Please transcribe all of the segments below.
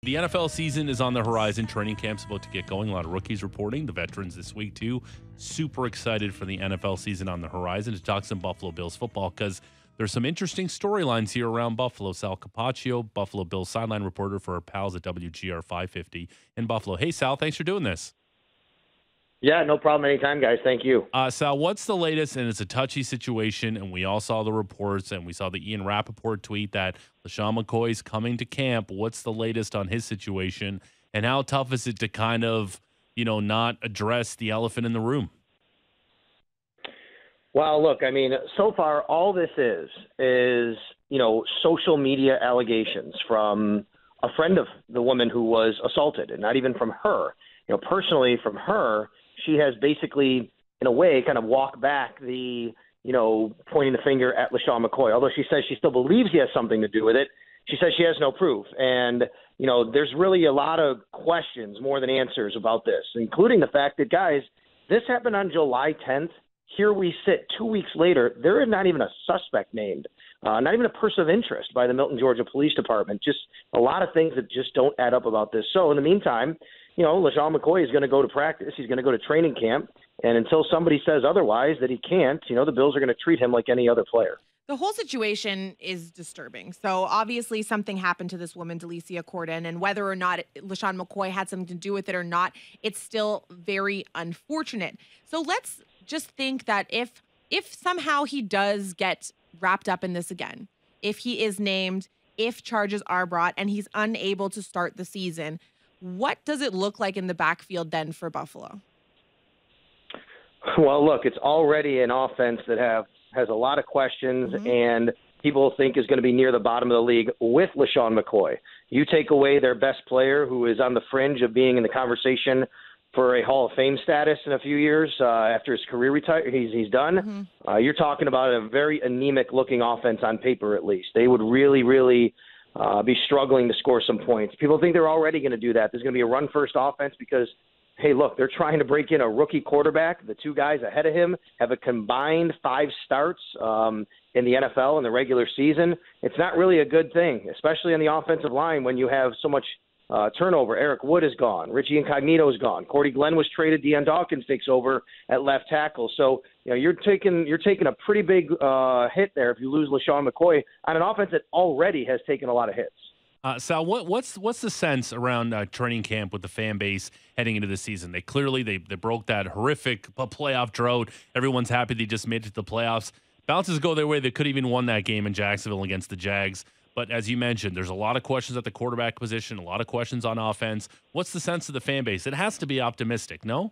The NFL season is on the horizon. Training camp's about to get going. A lot of rookies reporting. The veterans this week, too. Super excited for the NFL season on the horizon to talk some Buffalo Bills football because there's some interesting storylines here around Buffalo. Sal Capaccio, Buffalo Bills sideline reporter for our pals at WGR 550 in Buffalo. Hey, Sal, thanks for doing this. Yeah, no problem. Anytime, guys. Thank you. Sal, what's the latest? And it's a touchy situation, and we all saw the reports, and we saw the Ian Rappaport tweet that LeSean McCoy's coming to camp. What's the latest on his situation, and how tough is it to kind of, not address the elephant in the room? Well, look, I mean, so far, all this is, social media allegations from a friend of the woman who was assaulted, and not even from her. Personally from her, she has basically, in a way, kind of walked back the, pointing the finger at LeSean McCoy. Although she says she still believes he has something to do with it, she says she has no proof. And, there's really a lot of questions more than answers about this, including the fact that, guys, this happened on July 10th. Here we sit 2 weeks later. There is not even a suspect named, not even a person of interest by the Milton, Georgia Police Department. Just a lot of things that just don't add up about this. So in the meantime, LeSean McCoy is going to go to practice. He's going to go to training camp. And until somebody says otherwise that he can't, the Bills are going to treat him like any other player. The whole situation is disturbing. So obviously something happened to this woman, Delicia Corden, and whether or not LeSean McCoy had something to do with it or not, it's still very unfortunate. So let's just think that if somehow he does get wrapped up in this again, if he is named, if charges are brought, and he's unable to start the season, what does it look like in the backfield then for Buffalo? Well, look, it's already an offense that has a lot of questions and people think is going to be near the bottom of the league with LeSean McCoy. You take away their best player who is on the fringe of being in the conversation for a Hall of Fame status in a few years after his career he's done. You're talking about a very anemic-looking offense on paper, at least. They would really, really be struggling to score some points. People think they're already going to do that. There's going to be a run-first offense because, hey, look, they're trying to break in a rookie quarterback. The two guys ahead of him have a combined 5 starts in the NFL in the regular season. It's not really a good thing, especially on the offensive line when you have so much turnover. Eric Wood is gone. Richie Incognito is gone. Cordy Glenn was traded. Deion Dawkins takes over at left tackle. So you're taking a pretty big hit there if you lose LeSean McCoy on an offense that already has taken a lot of hits. Sal, what's the sense around training camp with the fan base heading into the season? They clearly they broke that horrific playoff drought. Everyone's happy they just made it to the playoffs. Bounces go their way. They could have even won that game in Jacksonville against the Jags. But as you mentioned, there's a lot of questions at the quarterback position, a lot of questions on offense. What's the sense of the fan base? It has to be optimistic, no?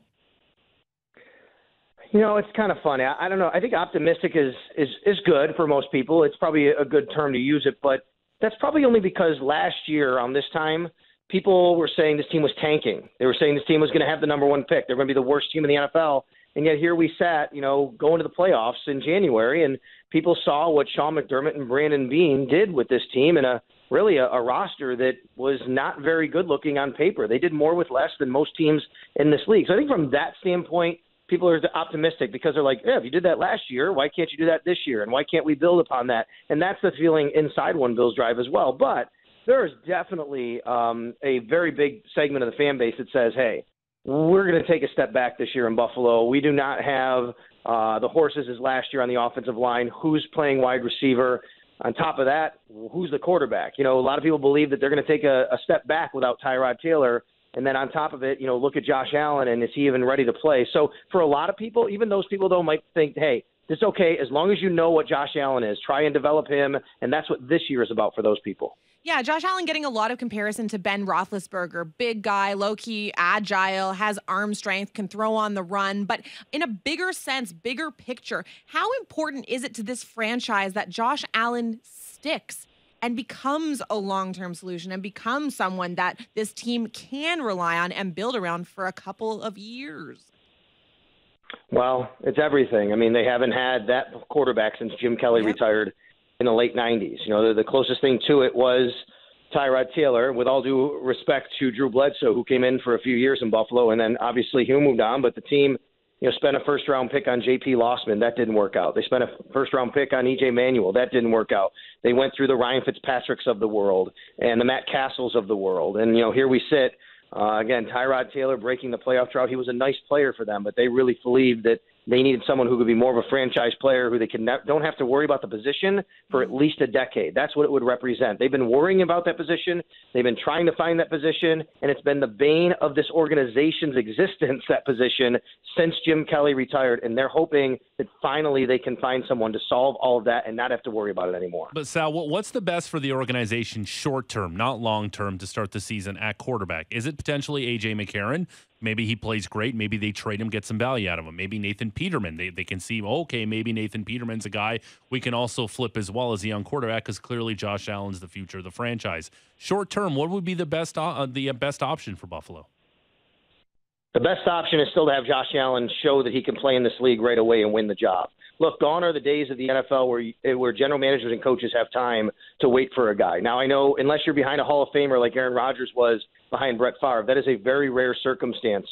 It's kind of funny. I don't know. I think optimistic is good for most people. It's probably a good term to use it, but that's probably only because last year around this time, people were saying this team was tanking. They were saying this team was going to have the number 1 pick. They're going to be the worst team in the NFL. And yet here we sat, going to the playoffs in January, and people saw what Sean McDermott and Brandon Beane did with this team and a roster that was not very good looking on paper. They did more with less than most teams in this league. So I think from that standpoint, people are optimistic because they're like, yeah, if you did that last year, why can't you do that this year? And why can't we build upon that? And that's the feeling inside One Bills Drive as well. But there is definitely a very big segment of the fan base that says, hey, we're going to take a step back this year in Buffalo. We do not have the horses as last year on the offensive line. Who's playing wide receiver? On top of that, who's the quarterback? A lot of people believe that they're going to take a step back without Tyrod Taylor. And then on top of it, look at Josh Allen, and is he even ready to play? So for a lot of people, even those people, though, might think, hey, it's okay as long as you know what Josh Allen is. Try and develop him, and that's what this year is about for those people. Yeah, Josh Allen getting a lot of comparison to Ben Roethlisberger. Big guy, low-key, agile, has arm strength, can throw on the run. But in a bigger sense, bigger picture, how important is it to this franchise that Josh Allen sticks and becomes a long-term solution and becomes someone that this team can rely on and build around for a couple of years? Well, it's everything. I mean, they haven't had that quarterback since Jim Kelly retired in the late 90s. The closest thing to it was Tyrod Taylor, with all due respect to Drew Bledsoe, who came in for a few years in Buffalo, and then obviously he moved on, but the team spent a first-round pick on J.P. Lossman. That didn't work out. They spent a first-round pick on E.J. Manuel. That didn't work out. They went through the Ryan Fitzpatricks of the world and the Matt Castles of the world. And, here we sit. Again, Tyrod Taylor breaking the playoff drought. He was a nice player for them, but they really believed that they needed someone who could be more of a franchise player who they don't have to worry about the position for at least a decade. That's what it would represent. They've been worrying about that position. They've been trying to find that position, and it's been the bane of this organization's existence, that position, since Jim Kelly retired, and they're hoping that finally they can find someone to solve all of that and not have to worry about it anymore. But, Sal, what's the best for the organization short-term, not long-term, to start the season at quarterback? Is it potentially A.J. McCarron? Maybe he plays great. Maybe they trade him, get some value out of him. Maybe Nathan Peterman. They can see, okay, maybe Nathan Peterman's a guy we can also flip as well as a young quarterback, because clearly Josh Allen's the future of the franchise. Short term, what would be the best option for Buffalo? The best option is still to have Josh Allen show that he can play in this league right away and win the job. Look, gone are the days of the NFL where general managers and coaches have time to wait for a guy. Now, I know unless you're behind a Hall of Famer like Aaron Rodgers was behind Brett Favre, that is a very rare circumstance.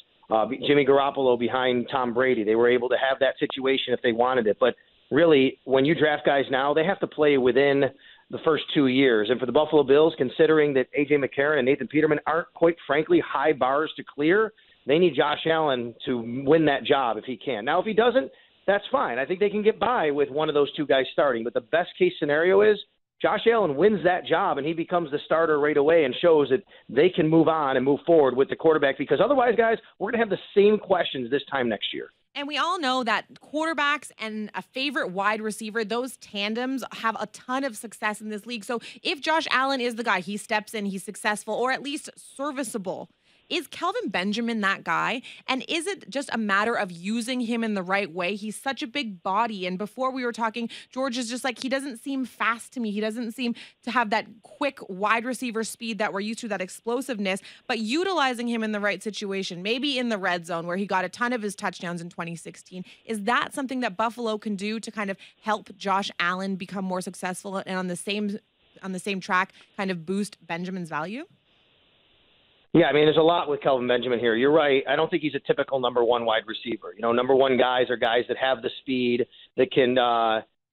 Jimmy Garoppolo behind Tom Brady, they were able to have that situation if they wanted it. But really, when you draft guys now, they have to play within the first 2 years. And for the Buffalo Bills, considering that A.J. McCarron and Nathan Peterman aren't, quite frankly, high bars to clear, they need Josh Allen to win that job if he can. Now, if he doesn't, that's fine. I think they can get by with one of those two guys starting. But the best case scenario is Josh Allen wins that job and he becomes the starter right away and shows that they can move on and move forward with the quarterback, because otherwise, guys, we're going to have the same questions this time next year. And we all know that quarterbacks and a favorite wide receiver, those tandems have a ton of success in this league. So if Josh Allen is the guy, he steps in, he's successful, or at least serviceable. Is Kelvin Benjamin that guy? And is it just a matter of using him in the right way? He's such a big body. And before we were talking, George is just like, he doesn't seem fast to me. He doesn't seem to have that quick wide receiver speed that we're used to, that explosiveness, but utilizing him in the right situation, maybe in the red zone where he got a ton of his touchdowns in 2016. Is that something that Buffalo can do to kind of help Josh Allen become more successful and on the same track kind of boost Benjamin's value? Yeah, I mean, there's a lot with Kelvin Benjamin here. You're right. I don't think he's a typical number one wide receiver. Number one guys are guys that have the speed, that can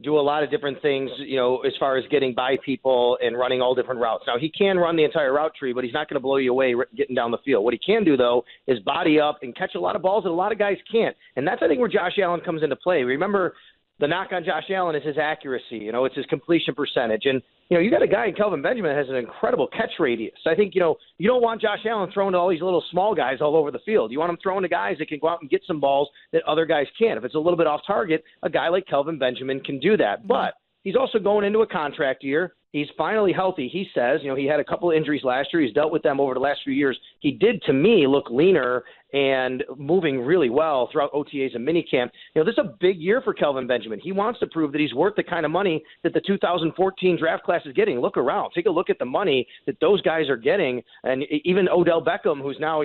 do a lot of different things, as far as getting by people and running all different routes. Now, he can run the entire route tree, but he's not going to blow you away getting down the field. What he can do, though, is body up and catch a lot of balls that a lot of guys can't. And that's, I think, where Josh Allen comes into play. Remember, the knock on Josh Allen is his accuracy. It's his completion percentage. And, you got a guy in Kelvin Benjamin that has an incredible catch radius. I think, you don't want Josh Allen throwing to all these little small guys all over the field. You want him throwing to guys that can go out and get some balls that other guys can't. If it's a little bit off target, a guy like Kelvin Benjamin can do that. But he's also going into a contract year. He's finally healthy, he says. He had a couple of injuries last year. He's dealt with them over the last few years. He did, to me, look leaner and moving really well throughout OTAs and minicamp. This is a big year for Kelvin Benjamin. He wants to prove that he's worth the kind of money that the 2014 draft class is getting. Look around. Take a look at the money that those guys are getting. And even Odell Beckham, who's now,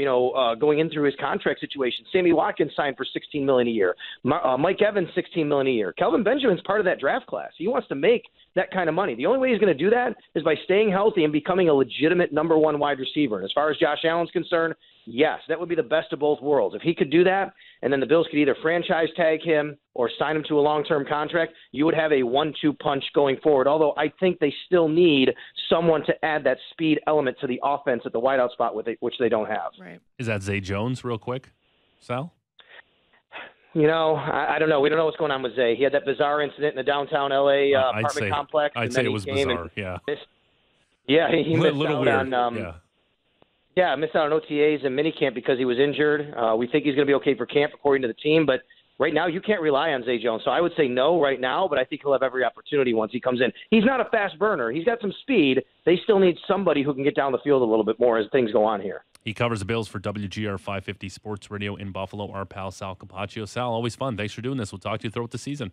going in through his contract situation. Sammy Watkins signed for $16 million a year. Mike Evans, $16 million a year. Kelvin Benjamin's part of that draft class. He wants to make that kind of money. The only way he's going to do that is by staying healthy and becoming a legitimate number one wide receiver. And as far as Josh Allen's concerned, yes, that would be the best of both worlds. If he could do that, and then the Bills could either franchise tag him or sign him to a long-term contract, you would have a 1-2 punch going forward. Although I think they still need someone to add that speed element to the offense at the wideout spot, which they don't have. Right. Is that Zay Jones, real quick, Sal? I don't know. We don't know what's going on with Zay. He had that bizarre incident in the downtown L.A. apartment complex. I'd say it was bizarre, yeah. He missed out weird. on missed out on OTAs and minicamp because he was injured. We think he's going to be okay for camp, according to the team. But right now, you can't rely on Zay Jones. So I would say no right now, but I think he'll have every opportunity once he comes in. He's not a fast burner. He's got some speed. They still need somebody who can get down the field a little bit more as things go on here. He covers the Bills for WGR 550 Sports Radio in Buffalo. Our pal Sal Capaccio. Sal, always fun. Thanks for doing this. We'll talk to you throughout the season.